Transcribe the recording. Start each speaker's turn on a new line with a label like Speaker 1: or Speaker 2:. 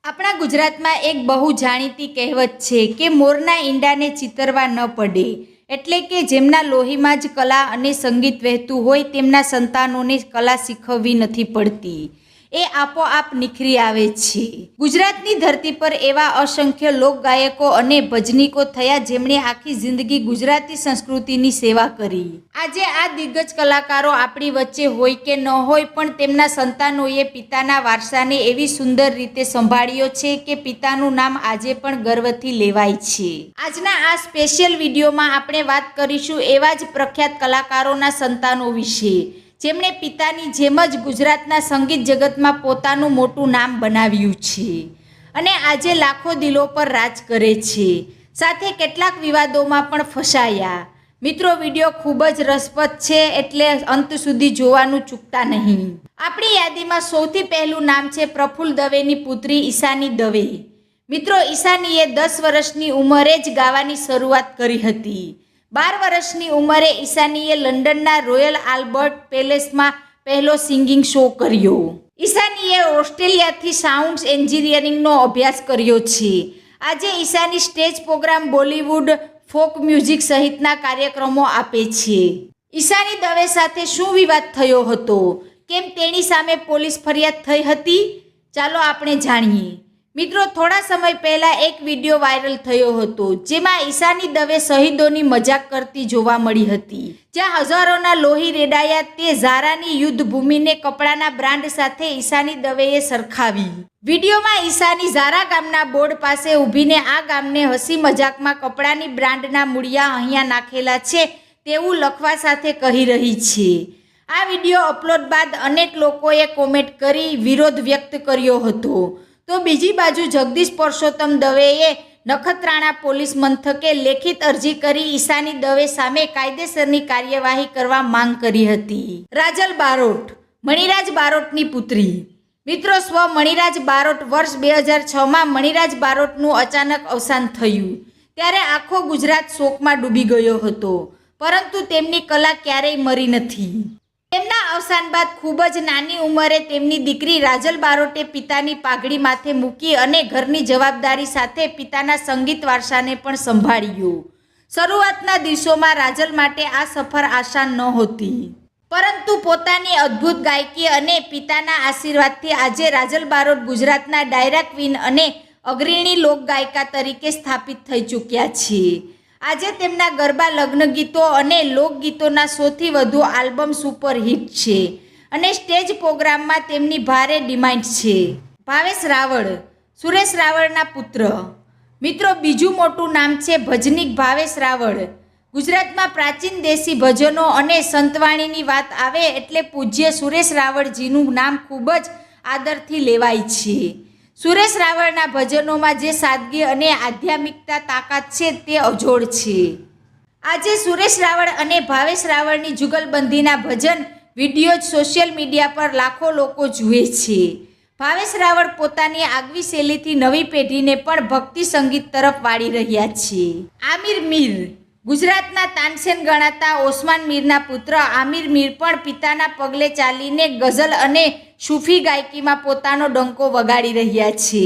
Speaker 1: આપણા ગુજરાતમાં એક બહુ જાણીતી કહેવત છે કે મોરના ઈંડાને ચિતરવા ન પડે, એટલે કે જેમના લોહીમાં જ કલા અને સંગીત વહેતું હોય તેમના સંતાનોને કલા શીખવવી નથી પડતી, એ આપોઆપ નિખરી આવે છે. ગુજરાતની ધરતી પર એવા અસંખ્ય લોકગાયકો અને ભજનીકો થયા જેમણે આખી જિંદગી ગુજરાતી સંસ્કૃતિની સેવા કરી. આજે આ દિગ્ગજ કલાકારો આપણી વચ્ચે હોય કે ન હોય, પણ તેમના સંતાનોએ પિતાના વારસાને એવી સુંદર રીતે સંભાળ્યો છે કે પિતાનું નામ આજે પણ ગર્વથી લેવાય છે. આજના આ સ્પેશિયલ વિડીયોમાં આપણે વાત કરીશું એવા જ પ્રખ્યાત કલાકારોના સંતાનો વિશે, જેમણે પિતાની જેમ જ ગુજરાતના સંગીત જગતમાં પોતાનું મોટું નામ બનાવ્યું છે અને આજે લાખો દિલો પર રાજ કરે છે, સાથે કેટલાક વિવાદોમાં પણ ફસાયા. મિત્રો, વિડીયો ખૂબ જ રસપ્રદ છે, એટલે અંત સુધી જોવાનું ચૂકતા નહીં. આપણી યાદીમાં સૌથી પહેલું નામ છે પ્રફુલ્લ દવેની પુત્રી ઈશાની દવે. મિત્રો, ઈશાનીએ 10 વર્ષની ઉંમરે જ ગાવાની શરૂઆત કરી હતી. 12 વર્ષની ઉંમરે ઈશાનીએ લંડનના રોયલ આલ્બર્ટ પેલેસમાં પહેલો સિંગિંગ શો કર્યો. ઈશાનીએ ઓસ્ટ્રેલિયાથી સાઉન્ડ એન્જિનિયરિંગનો અભ્યાસ કર્યો છે. આજે Ishani stage program, Bollywood, folk music સહિતના કાર્યક્રમો આપે છે. ઈશાની દવે સાથે શું વિવાદ થયો હતો? કેમ તેની સામે પોલીસ ફરિયાદ થઈ હતી? ચાલો આપણે જાણીએ. મિત્રો, થોડા સમય પહેલાં એક વિડીયો વાયરલ થયો હતો જેમાં ઈશાની દવે શહીદોની મજાક કરતી જોવા મળી હતી, જ્યાં હજારોના લોહી રેડાયા. તે ઝારાની યુદ્ધભૂમિને કપડાના બ્રાન્ડ સાથે ઈશાની દવેએ સરખાવી. વિડીયોમાં ઈશાની ઝારા ગામના બોર્ડ પાસે ઊભીને આ ગામને હસી મજાકમાં કપડાની બ્રાન્ડના મૂળિયા અહીંયા નાખેલા છે તેવું લખવા સાથે કહી રહી છે. આ વિડીયો અપલોડ બાદ અનેક લોકોએ કોમેન્ટ કરી વિરોધ વ્યક્ત કર્યો હતો. તો બીજી બાજુ જગદીશ પુરુષોત્તમ દવેએ નખત્રાણા પોલીસ મથકે લેખિત અરજી કરી ઈશાની દવે સામે કાયદેસરની કાર્યવાહી કરવા માંગ કરી હતી. રાજલ બારોટ, મણિરાજ બારોટની પુત્રી. મિત્રો, સ્વ મણિરાજ બારોટ વર્ષ 2006માં મણિરાજ બારોટનું અચાનક અવસાન થયું ત્યારે આખો ગુજરાત શોકમાં ડૂબી ગયો હતો, પરંતુ તેમની કલા ક્યારેય મરી નથી. તેમના અવસાન બાદ ખૂબ જ નાની ઉંમરે તેમની દીકરી રાજલ બારોટે પિતાની પાઘડી માથે મૂકી અને ઘરની જવાબદારી સાથે પિતાના સંગીત વારસાને પણ સંભાળ્યો. શરૂઆતના દિવસોમાં રાજલ માટે આ સફર આસાન નહોતી, પરંતુ પોતાની અદ્ભુત ગાયકી અને પિતાના આશીર્વાદથી આજે રાજલ બારોટ ગુજરાતના ડાયરા ક્વીન અને અગ્રણી લોકગાયિકા તરીકે સ્થાપિત થઈ ચૂક્યા છે. આજે તેમના ગરબા, લગ્ન ગીતો અને લોકગીતોના સૌથી વધુ આલ્બમ સુપરહિટ છે અને સ્ટેજ પ્રોગ્રામમાં તેમની ભારે ડિમાન્ડ છે. ભાવેશ રાવળ, સુરેશ રાવળના પુત્ર. મિત્રો, બીજું મોટું નામ છે ભજનીક ભાવેશ રાવળ. ગુજરાતમાં પ્રાચીન દેશી ભજનો અને સંતવાણીની વાત આવે એટલે પૂજ્ય સુરેશ રાવળજીનું નામ ખૂબ જ આદરથી લેવાય છે. સુરેશ રાવળના ભજનોમાં જે સાદગી અને આધ્યાત્મિકતા તાકાત છે તે અજોડ છે. આજે સુરેશ રાવળ અને ભાવેશ રાવળની જુગલબંધીના ભજન વિડીયો સોશિયલ મીડિયા પર લાખો લોકો જુએ છે. ભાવેશ રાવળ પોતાની આગવી શૈલીથી નવી પેઢીને પણ ભક્તિ સંગીત તરફ વાળી રહ્યા છે. આમિર મીર, ગુજરાતના તાનસેન ગણાતા ઓસમાન મીરના પુત્ર આમિર મીર પણ પિતાના પગલે ચાલીને ગઝલ અને સૂફી ગાયકીમાં પોતાનો ડંકો વગાડી રહ્યા છે.